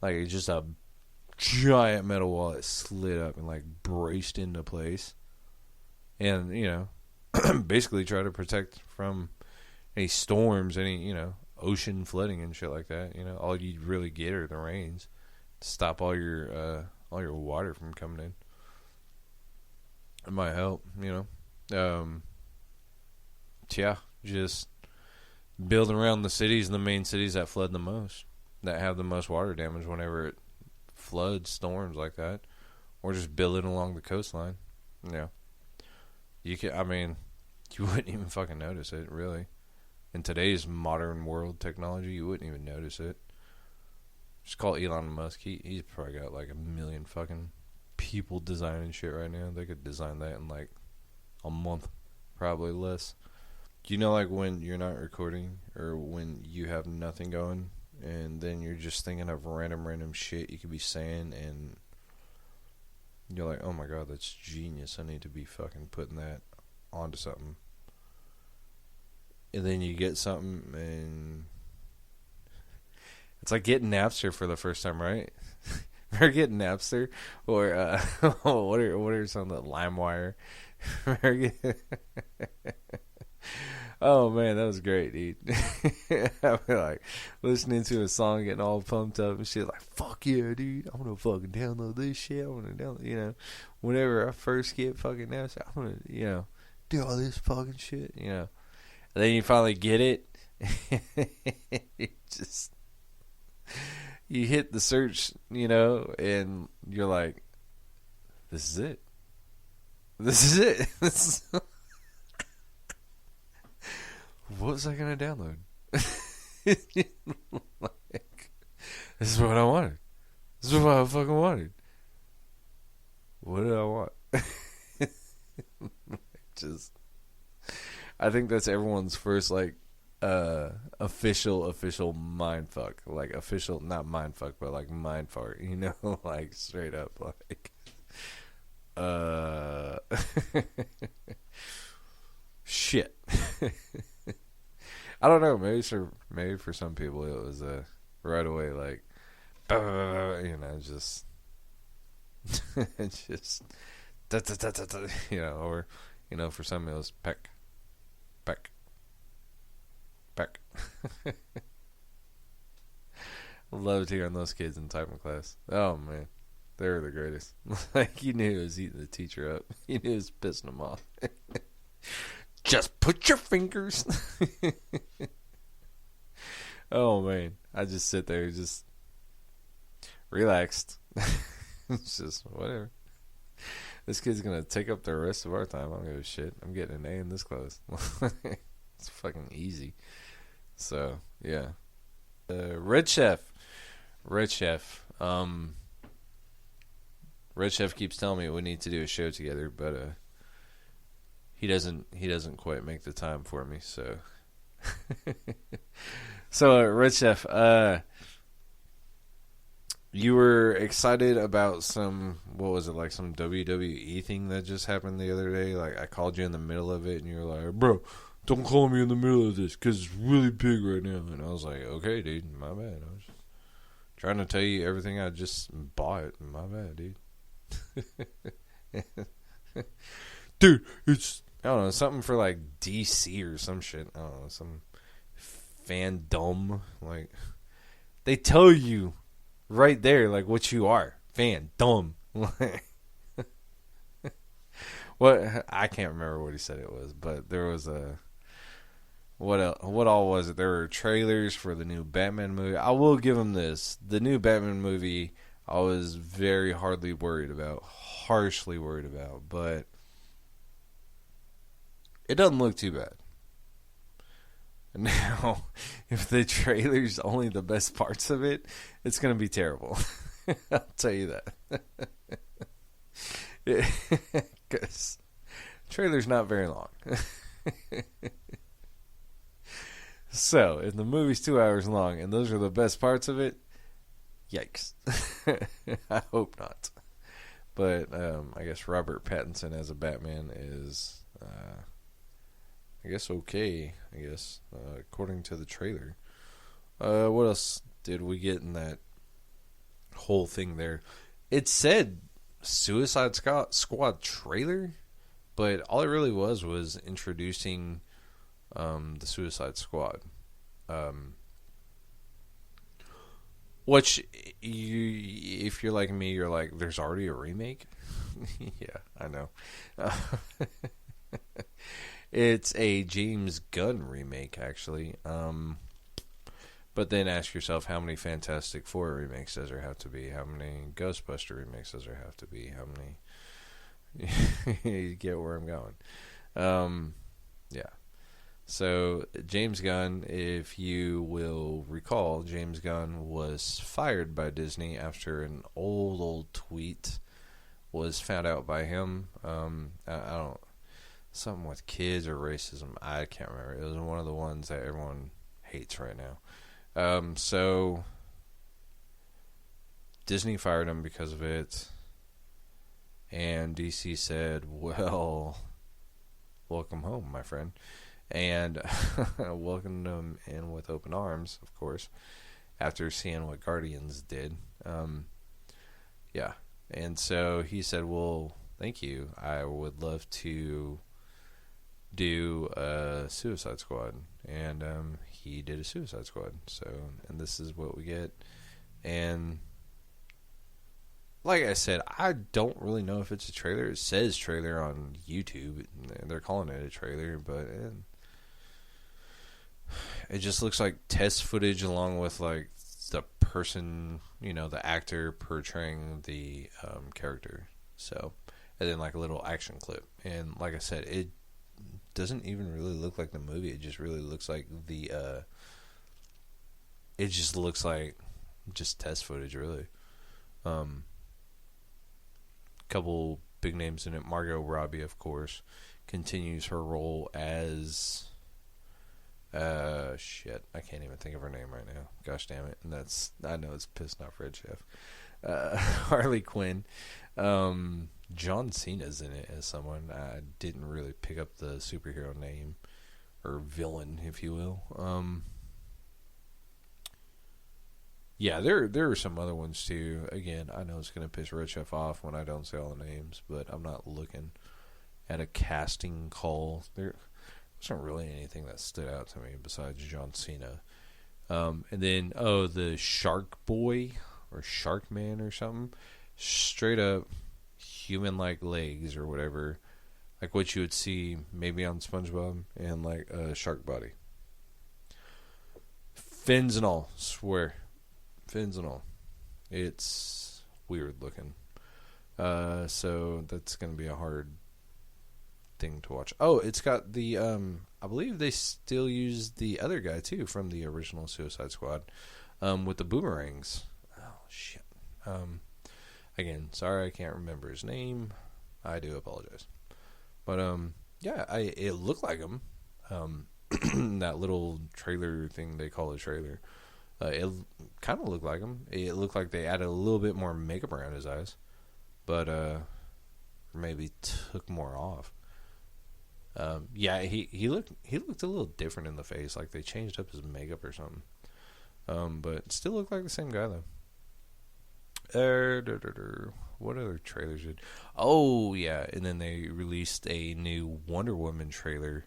Like, it's just a giant metal wall that slid up and, like, braced into place. And, you know, basically try to protect from any storms, any, you know, ocean flooding and shit like that. You know, all you really get are the rains to stop all your water from coming in. It might help, you know. Yeah, just building around the cities and the main cities that flood the most, that have the most water damage whenever it floods, storms like that, or just building along the coastline. Yeah, you can. I mean, you wouldn't even fucking notice it, really. In today's modern world technology, you wouldn't even notice it. Just call Elon Musk. He's probably got like a million fucking people designing shit right now. They could design that in like a month, probably less. You know, like when you're not recording or when you have nothing going and then you're just thinking of random shit you could be saying and you're like, oh my god, that's genius. I need to be fucking putting that onto something. And then you get something and it's like getting Napster for the first time, right? Or getting Napster or what are some of the LimeWire? Oh man, that was great, dude. I mean, like listening to a song, getting all pumped up and shit. Like, fuck yeah, dude! I'm gonna fucking download this shit. I'm gonna download, you know, whenever I first get fucking Napster, I'm gonna, you know, do all this fucking shit, you know. And then you finally get it. You just you hit the search, you know, and you're like, this is it. This is it. This is what was I gonna download? Like, this is what I wanted. This is what I fucking wanted. What did I want? Just, I think that's everyone's first like official mind fuck. Like official, not mind fuck, but like mind fart. You know, like straight up like. Shit. I don't know. Maybe for some people it was right away like, you know, just just da, da, da, da, da, you know, or you know, for some it was peck. Loved hearing those kids in typing class. Oh man, they were the greatest. Like you knew it was eating the teacher up. You knew it was pissing them off. Just put your fingers. Oh man, I just sit there, just relaxed. It's just whatever. This kid's gonna take up the rest of our time. I don't give a shit. I'm getting an A in this class. It's fucking easy. So yeah, Red Chef. Red Chef keeps telling me we need to do a show together, but he doesn't quite make the time for me. So, Red Chef, you were excited about some, what was it, like some WWE thing that just happened the other day? Like I called you in the middle of it, and you were like, "Bro, don't call me in the middle of this because it's really big right now." And I was like, "Okay, dude, my bad. I was just trying to tell you everything I just bought. My bad, dude." Dude, it's, I don't know, something for like DC or some shit. I don't know, some fandom. Like, they tell you right there, like, what you are. Fandom. What, I can't remember what he said it was, but there was a, what all was it? There were trailers for the new Batman movie. I will give him this. The new Batman movie, I was very harshly worried about, but it doesn't look too bad. Now, if the trailer's only the best parts of it, it's going to be terrible. I'll tell you that. Because the trailer's not very long. So, if the movie's 2 hours long and those are the best parts of it, yikes. I hope not. But I guess Robert Pattinson as a Batman is, I guess, okay. I guess according to the trailer. What else did we get in that whole thing there. It said Suicide Squad trailer, but all it really was introducing the Suicide Squad. Which, if you're like me, you're like, there's already a remake? Yeah, I know. It's a James Gunn remake, actually. But then ask yourself, how many Fantastic Four remakes does there have to be? How many Ghostbuster remakes does there have to be? How many... You get where I'm going. Yeah. So, James Gunn, if you will recall, James Gunn was fired by Disney after an old tweet was found out by him. I don't... Something with kids or racism. I can't remember. It was one of the ones that everyone hates right now. So, Disney fired him because of it. And DC said, well, welcome home, my friend. And welcomed him in with open arms, of course, after seeing what Guardians did. Yeah. And so he said, well, thank you. I would love to do a Suicide Squad. And he did a Suicide Squad. So, and this is what we get. And like I said, I don't really know if it's a trailer. It says trailer on YouTube. They're calling it a trailer, but it just looks like test footage along with like the person, the actor portraying the character. So, and then like a little action clip. And like I said, it doesn't even really look like the movie. It just really looks like it just looks like just test footage, really. Couple big names in it. Margot Robbie, of course, continues her role as shit, I can't even think of her name right now. Gosh damn it. And I know it's pissing off Red Chef. Harley Quinn. John Cena's in it as someone. I didn't really pick up the superhero name or villain, if you will. Yeah, there are some other ones too. Again, I know it's going to piss Red Chef off when I don't say all the names, but I'm not looking at a casting call. There wasn't really anything that stood out to me besides John Cena. And then, the Shark Boy or Shark Man or something. Straight up human-like legs or whatever. Like what you would see maybe on SpongeBob and like a shark body. Fins and all, swear. Fins and all. It's weird looking. So that's going to be a hard thing to watch. Oh, it's got the I believe they still use the other guy too from the original Suicide Squad with the boomerangs. Oh shit. Again, sorry I can't remember his name. I do apologize. But yeah, it looked like him. That little trailer thing they call a trailer. It kind of looked like him. It looked like they added a little bit more makeup around his eyes, but maybe took more off. Yeah, he looked a little different in the face, like they changed up his makeup or something. But still looked like the same guy though. What other trailers did? Oh yeah, and then they released a new Wonder Woman trailer.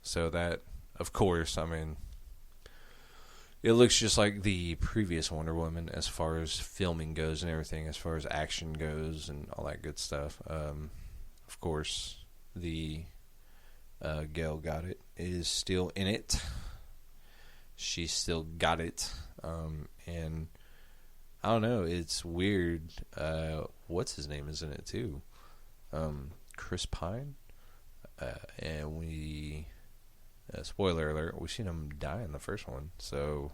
So that, of course, I mean, it looks just like the previous Wonder Woman as far as filming goes and everything, as far as action goes and all that good stuff. Of course, the Gal Gadot is still in it. She still got it. And I don't know, it's weird. What's his name is in it too? Chris Pine. And we... spoiler alert, we've seen him die in the first one, so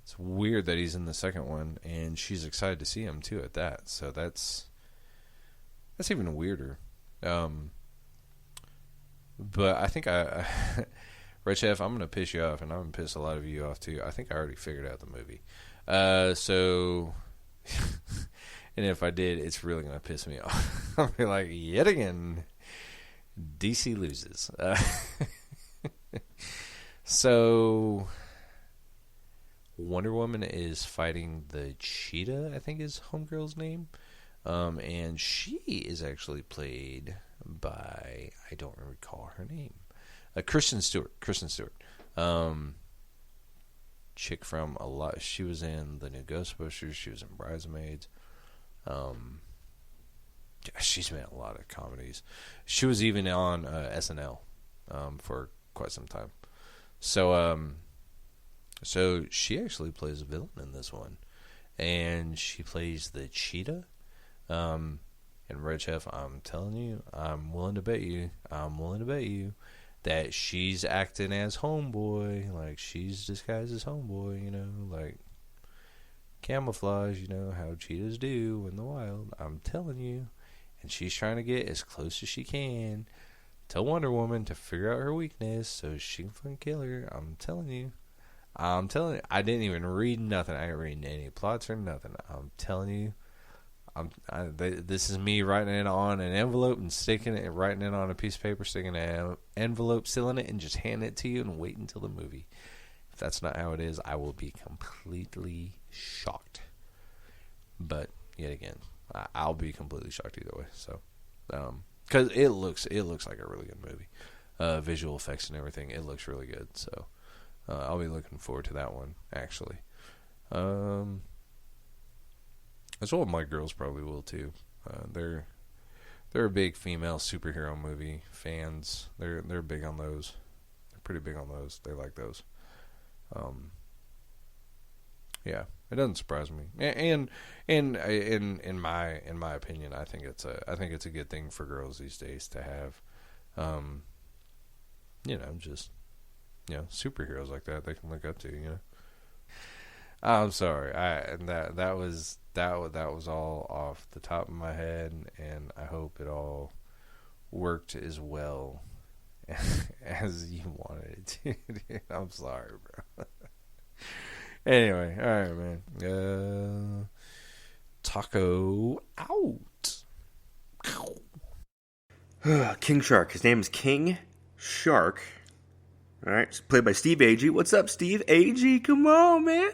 it's weird that he's in the second one, and she's excited to see him too at that, so that's even weirder. But I think Red Chef, I'm going to piss you off, and I'm going to piss a lot of you off too. I think I already figured out the movie. So, and if I did, it's really going to piss me off. I'll be like, yet again, DC loses. So, Wonder Woman is fighting the Cheetah, I think is Homegirl's name. And she is actually played by, I don't recall her name, Kristen Stewart. Chick from a lot. She was in the new Ghostbusters. She was in Bridesmaids. She's been in a lot of comedies. She was even on SNL for quite some time. So she actually plays a villain in this one, and she plays the Cheetah. And Red Chef, I'm telling you, I'm willing to bet you that she's acting as Homeboy, like she's disguised as Homeboy, you know, like camouflage, you know, how cheetahs do in the wild. I'm telling you. And she's trying to get as close as she can to Wonder Woman to figure out her weakness so she can fucking kill her. I'm telling you. I didn't even read nothing. I didn't read any plots or nothing. I'm telling you. This is me writing it on an envelope and writing it on a piece of paper, sticking an envelope, sealing it, and just handing it to you and wait until the movie. If that's not how it is, I will be completely shocked. But yet again, I'll be completely shocked either way. So, because it looks like a really good movie, visual effects and everything. It looks really good. So, I'll be looking forward to that one actually. As well, my girls probably will too. They're a big female superhero movie fans. They're big on those. They're pretty big on those. They like those. Yeah, it doesn't surprise me. And in my opinion, I think it's a good thing for girls these days to have, just superheroes like that they can look up to. You know. I'm sorry. That was all off the top of my head, and I hope it all worked as well as you wanted it to. I'm sorry, bro. Anyway, all right, man. Taco out. King Shark. His name is King Shark. All right, it's played by Steve Agee. What's up, Steve Agee? Come on, man.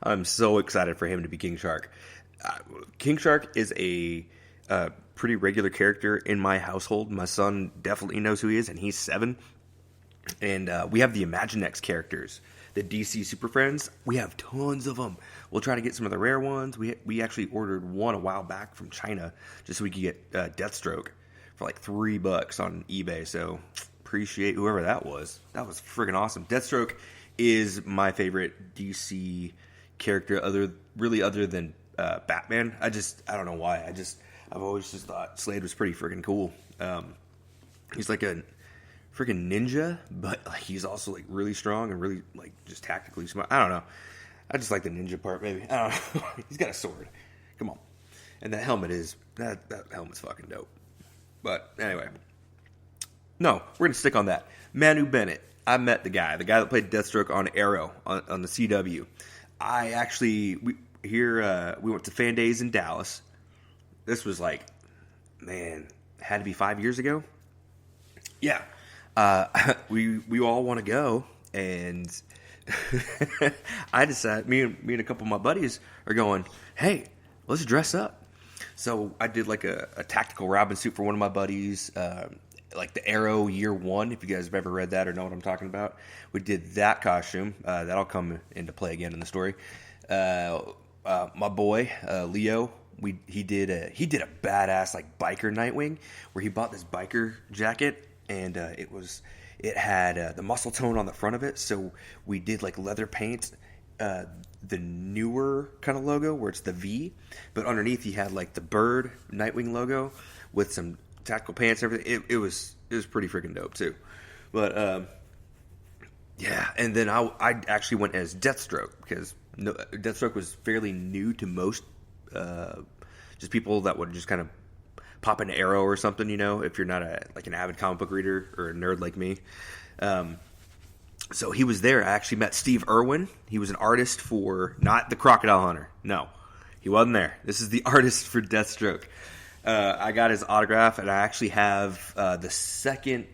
I'm so excited for him to be King Shark. King Shark is a pretty regular character in my household. My son definitely knows who he is, and he's 7. And we have the Imaginext characters, the DC Super Friends. We have tons of them. We'll try to get some of the rare ones. We actually ordered one a while back from China just so we could get Deathstroke for like $3 on eBay. So appreciate whoever that was. That was friggin' awesome. Deathstroke is my favorite DC character other than Batman. I don't know why. I've always just thought Slade was pretty freaking cool. He's like a freaking ninja, but like he's also like really strong and really like just tactically smart. I don't know. I just like the ninja part, maybe. I don't know. He's got a sword. Come on. And that helmet's fucking dope. But anyway. No, we're gonna stick on that. Manu Bennett. I met the guy that played Deathstroke on Arrow on the CW. We went to Fan Days in Dallas. This was like, man, had to be 5 years ago. Yeah, we all want to go, and I decided me and a couple of my buddies are going. Hey, let's dress up. So I did like a tactical Robin suit for one of my buddies. Like the Arrow Year One, if you guys have ever read that or know what I'm talking about. We did that costume. That'll come into play again in the story. My boy Leo, he did a badass like biker Nightwing, where he bought this biker jacket, and it had the muscle tone on the front of it. So we did like leather paint, the newer kind of logo where it's the V, but underneath he had like the bird Nightwing logo with some tactical pants and everything. It was pretty freaking dope too. But yeah, and then I actually went as Deathstroke because Deathstroke was fairly new to most just people that would just kind of pop an Arrow or something, if you're not an avid comic book reader or a nerd like me. So he was there. I actually met Steve Irwin. He was an artist for, not the Crocodile Hunter. No, he wasn't there. This is the artist for Deathstroke. I got his autograph, and I actually have the second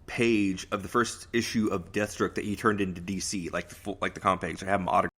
page of the first issue of Deathstroke that he turned into DC, like the comic page. I have them autographed.